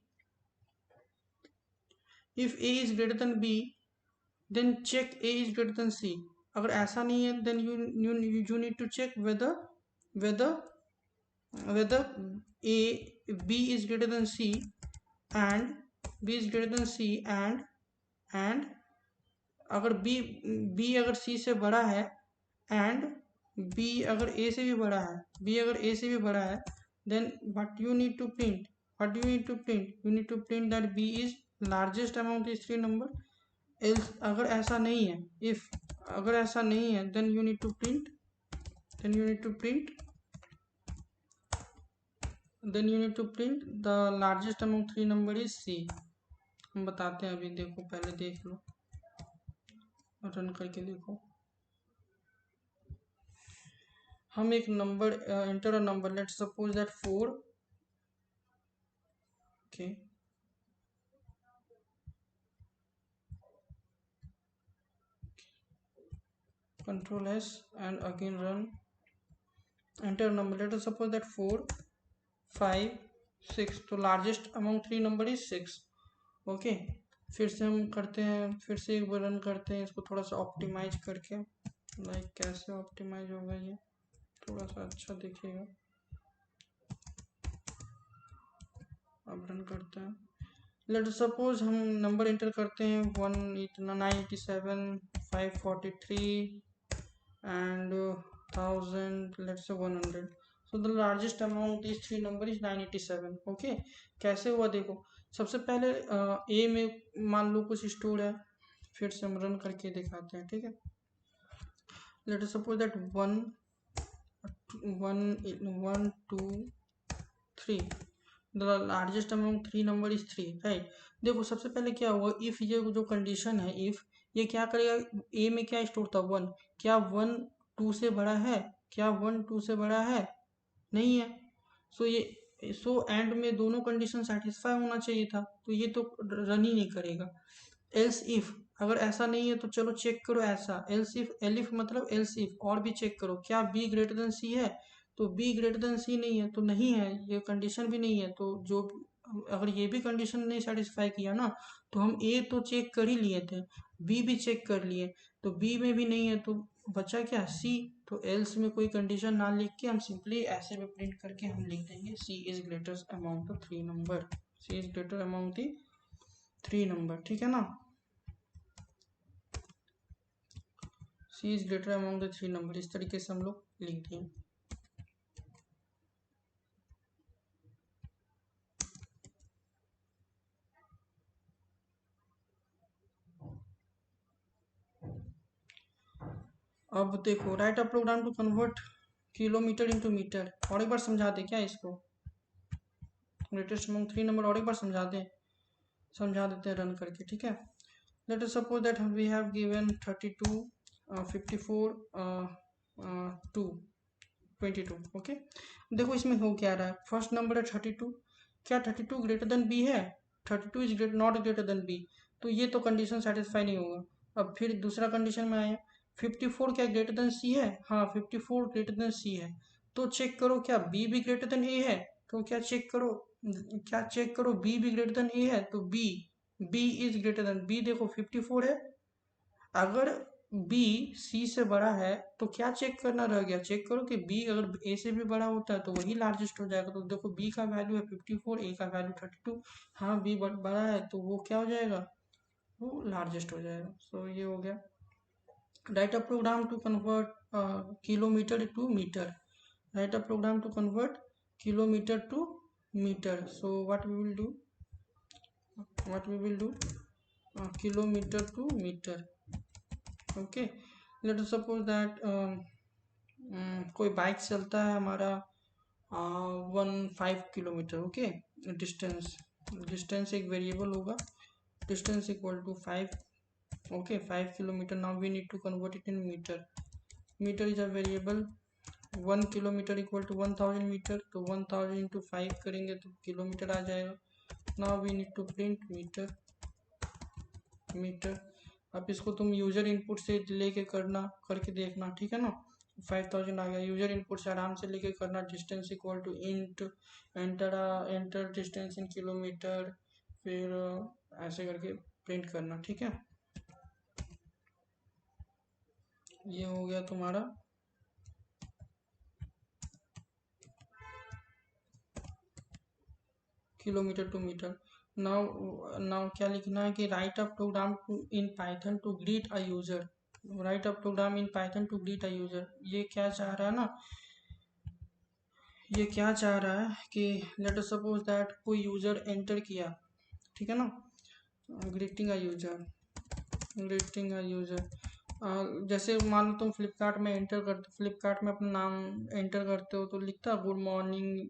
if a is greater than b, then check a is greater than c। अगर ऐसा नहीं है, then you need to check whether a b is greater than c and b is greater than c and अगर b अगर c से बड़ा है and b अगर a से भी बड़ा है, b अगर a से भी बड़ा है, then what you need to print, you need to print that b is largest among these 3 number। else अगर ऐसा नहीं है, if अगर ऐसा नहीं है, then you need to print the largest among 3 number is c। हम बताते हैं अभी, देखो पहले देख लो, रन करके देखो। हम एक number enter a number, let suppose that 4, okay. Control S and again run. Enter number. Let us suppose that 4, 5, 6. तो largest among 3 number is 6. Okay, फिर से हम करते हैं, फिर से एक बार रन करते हैं इसको थोड़ा सा ऑप्टिमाइज करके. लाइक कैसे ऑप्टिमाइज होगा ये, थोड़ा सा अच्छा दिखेगा. अब रन करते हैं. लेट सपोज हम नंबर एंटर करते हैं 987, 543 and 1000, let's say 100. So the largest amount is 3 number is 987. Okay, कैसे हुआ देखो. सबसे पहले ए में मान लो कुछ स्टोर है, फिर से हम रन करके दिखाते हैं. ठीक है, late suppose that 1 1 2 3. The largest amount 3 number is 3, right. देखो सबसे पहले क्या हुआ, इफ ये जो कंडीशन है, इफ ये क्या करेगा, ए में क्या स्टोर था 1, क्या 1 2 से बड़ा है, क्या 1 2 से बड़ा है, नहीं है. सो एंड में दोनों कंडीशन सेटिस्फाई होना चाहिए था, तो ये तो रन ही नहीं करेगा. एल्स इफ अगर ऐसा नहीं है तो चलो चेक करो ऐसा. एल्स इफ, एलिफ मतलब एल्स इफ, और भी चेक करो क्या बी ग्रेटर देन सी है, तो बी ग्रेटर देन सी नहीं है, तो नहीं है, ये कंडीशन भी नहीं है. तो जो अगर ये भी कंडीशन नहीं सेटिस्फाई किया ना, तो हम ए तो चेक कर ही लिए थे, बी भी चेक कर लिए, तो बी में भी नहीं है, तो बचा क्या, सी. तो एल्स में कोई कंडीशन ना लिख के हम सिंपली ऐसे में प्रिंट करके हम लिख देंगे C is greater amount of 3 number. C is greater amount the 3 number. ठीक है ना, C is greater amount the 3 number. इस तरीके से हम लोग लिख दें. अब देखो, right a program to convert kilometre into metre. और एक बार समझा दे क्या इसको, ग्रेटेस्ट अमाउंट 3 नंबर और एक बार समझा देते हैं रन करके. ठीक है, let us suppose that we have given 32, 54, 2, 22. Okay, देखो इसमें हो क्या रहा है. फर्स्ट नंबर है 32, क्या 32 ग्रेटर देन बी है, 32 is not greater than B, तो ये तो कंडीशन सेटिस्फाई नहीं होगा. अब फिर दूसरा कंडीशन में आया 54, क्या ग्रेटर देन सी है, हाँ 54 ग्रेटर देन सी है, तो चेक करो क्या बी भी ग्रेटर देन ए है, तो क्या चेक करो बी भी ग्रेटर देन ए है, तो B is greater than B. देखो 54 है, अगर बी सी से बड़ा है तो क्या चेक करना रह गया, चेक करो कि बी अगर ए से भी बड़ा होता है तो वही लार्जेस्ट हो जाएगा. तो देखो बी का वैल्यू है 54, ए का वैल्यू 32, हाँ बी बड़ा है तो वो क्या हो जाएगा, वो लार्जेस्ट हो जाएगा. सो ये हो गया. Write a program to convert kilometre to metre. Write a program to convert kilometre to metre. So what we will do kilometre to metre. Okay, let us suppose that कोई बाइक चलता है हमारा 5 kilometre. Okay, distance एक variable होगा, distance equal to 5. Okay, 5 kilometre. Now we need to convert it in metre. Metre is a variable. 1 kilometre equal to 1000 metre, तो 1000 into 5 करेंगे तो kilometre आ जाएगा. Now we need to print metre. अब इसको तुम यूजर इनपुट से लेके करके देखना. ठीक है ना, 5000 आ गया. यूजर इनपुट से आराम से लेके करना. Distance equal to int enter distance in kilometre, फिर ऐसे करके प्रिंट करना. ठीक है, ये हो गया तुम्हारा किलोमीटर टू मीटर. नाउ क्या लिखना है कि write a program to in Python to greet a user. Write a program in Python to greet a user. ये क्या चाह रहा है ना, ये क्या चाह रहा है कि लेट अस सपोज दैट कोई यूजर एंटर किया. ठीक है ना, ग्रीटिंग अ यूजर. जैसे मान लो तुम फ्लिपकार्ट में अपना नाम एंटर करते हो तो लिखता है गुड मॉर्निंग,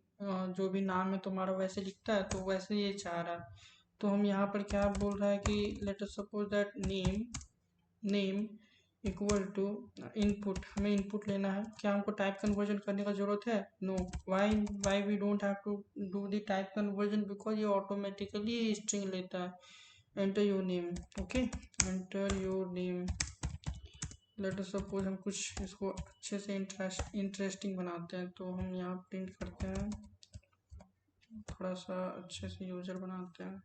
जो भी नाम है तुम्हारा वैसे लिखता है, तो वैसे ये चाह रहा है. तो हम यहाँ पर क्या बोल रहा है कि let us suppose that name equal to input. हमें इनपुट लेना है, क्या हमको टाइप कन्वर्जन करने का जरूरत है, no. Why we don't have to do the type conversion, because ये ऑटोमेटिकली स्ट्रिंग लेता है. Enter your name. Okay, enter your name let us suppose हम कुछ इसको अच्छे से इंटरेस्टिंग बनाते हैं, तो हम यहाँ प्रिंट करते हैं, थोड़ा सा अच्छे से यूजर बनाते हैं।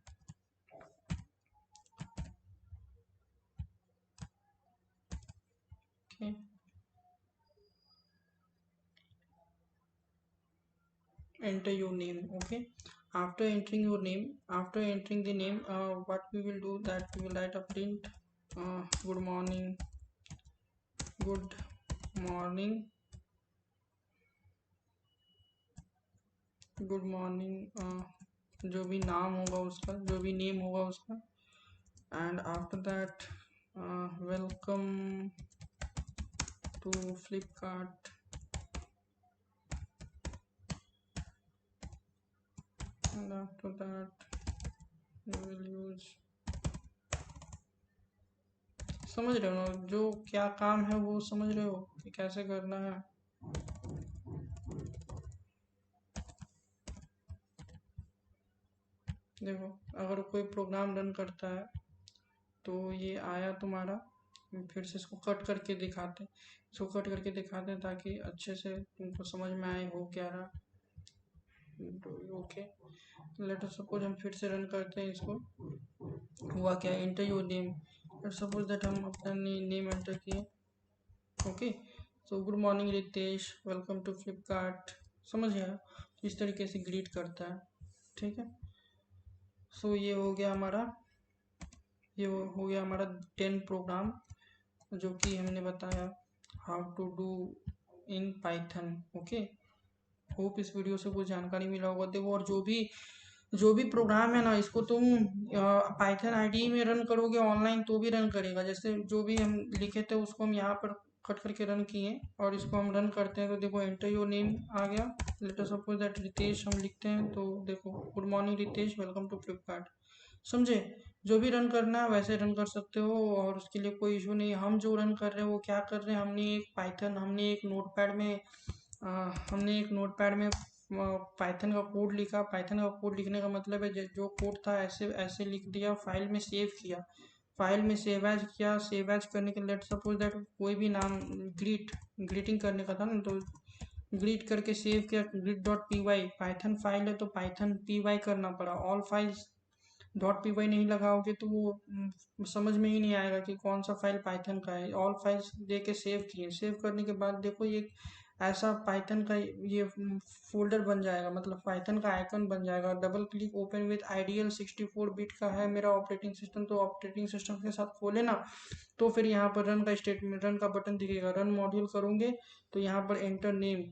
Okay, enter your name. Okay, after entering your name, after entering the name, what we will do that we will write a print, good morning, good morning, good morning, जो भी नाम होगा उसका, जो भी नेम होगा उसका, and after that welcome to Flipkart, and after that you will use, समझ रहे हो ना जो क्या काम है, वो समझ रहे हो कि कैसे करना है। देखो, अगर कोई प्रोग्राम रन करता है तो ये आया तुम्हारा, फिर से इसको कट करके दिखाते हैं, इसको कट करके दिखाते हैं ताकि अच्छे से तुमको समझ में आए हो क्या रहा। ओके, लेट अस सपोज हम फिर से रन करते हैं इसको, हुआ क्या, enter your name, let suppose that हम अपना नेम एंटर किए। Okay, so good morning Ritesh, welcome to Flipkart, समझ गया, इस तरीके से ग्रीट करता है। ठीक है, सो ये हो गया हमारा, ये हो गया हमारा 10 प्रोग्राम जो कि हमने बताया how to do in Python. Okay, hope इस वीडियो से कुछ जानकारी मिला होगा। देखो, और जो भी प्रोग्राम है ना, इसको तुम पाइथन आईडी में रन करोगे ऑनलाइन तो भी रन करेगा। जैसे जो भी हम लिखे थे उसको हम यहाँ पर कट करके रन किए और इसको हम रन करते हैं, तो देखो एंटर योर नेम आ गया। Let us suppose that Ritesh हम लिखते हैं, तो देखो good morning Ritesh, welcome to Flipkart. समझे, जो भी रन करना है वैसे रन कर सकते हो और उसके लिए कोई इशू नहीं। हम जो रन कर रहे हैं वो क्या कर रहे हैं, हमने एक नोटपैड में हमने एक नोटपैड में पाइथन का कोड लिखा। पाइथन का कोड लिखने का मतलब है जो कोड था ऐसे ऐसे लिख दिया, फाइल में सेव किया, फाइल में सेव एज किया। सेव एज करने के, लेट सपोज दैट कोई भी नाम, ग्रीटिंग करने का था ना, तो ग्रीट करके सेव किया, greet dot P Y, Python file है तो पाइथन पी वाई करना पड़ा। All files dot P Y नहीं लगाओगे तो वो समझ में ही नहीं आएगा कि कौन सा फाइल पाइथन का है। ऑल फाइल्स दे के सेव किए, सेव करने के बाद देखो ये ऐसा पाइथन का ये फोल्डर बन जाएगा, मतलब पाइथन का आइकन बन जाएगा। Double click open with ideal 64 bit का है मेरा ऑपरेटिंग सिस्टम, तो ऑपरेटिंग सिस्टम के साथ खोले ना, तो फिर यहाँ पर रन का स्टेटमेंट, रन का बटन दिखेगा। रन मॉड्यूल करोगे तो यहाँ पर एंटर नेम,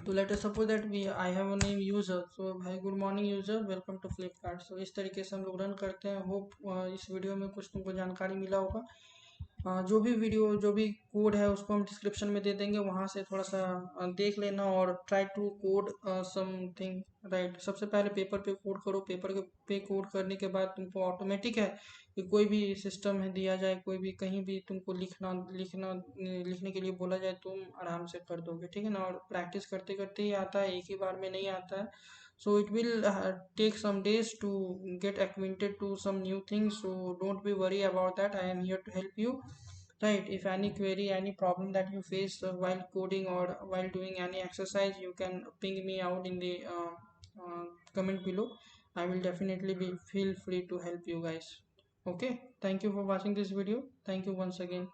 तो let us suppose that we I have a name user, so भाई good morning user, welcome to Flipkart. So इस तरीके से हम लोग रन करते हैं। होप इस वीडियो में कुछ तुमको जानकारी मिला होगा। जो भी वीडियो, जो भी कोड है उसको हम डिस्क्रिप्शन में दे देंगे, वहाँ से थोड़ा सा देख लेना और try to code something, right. सबसे पहले पेपर पे कोड करो, पेपर पे कोड करने के बाद तुमको ऑटोमेटिक है कि कोई भी सिस्टम है दिया जाए, कोई भी कहीं भी तुमको लिखने के लिए बोला जाए, तुम आराम से कर दोगे। ठीक है ना, और प्रैक्टिस करते करते ही आता है, एक ही बार में नहीं आता है। So it will take some days to get acquainted to some new things, so don't be worry about that. I am here to help you, right? If any query, any problem that you face while coding or while doing any exercise, you can ping me out in the uh, comment below. I will definitely be feel free to help you guys. Okay, thank you for watching this video. Thank you once again.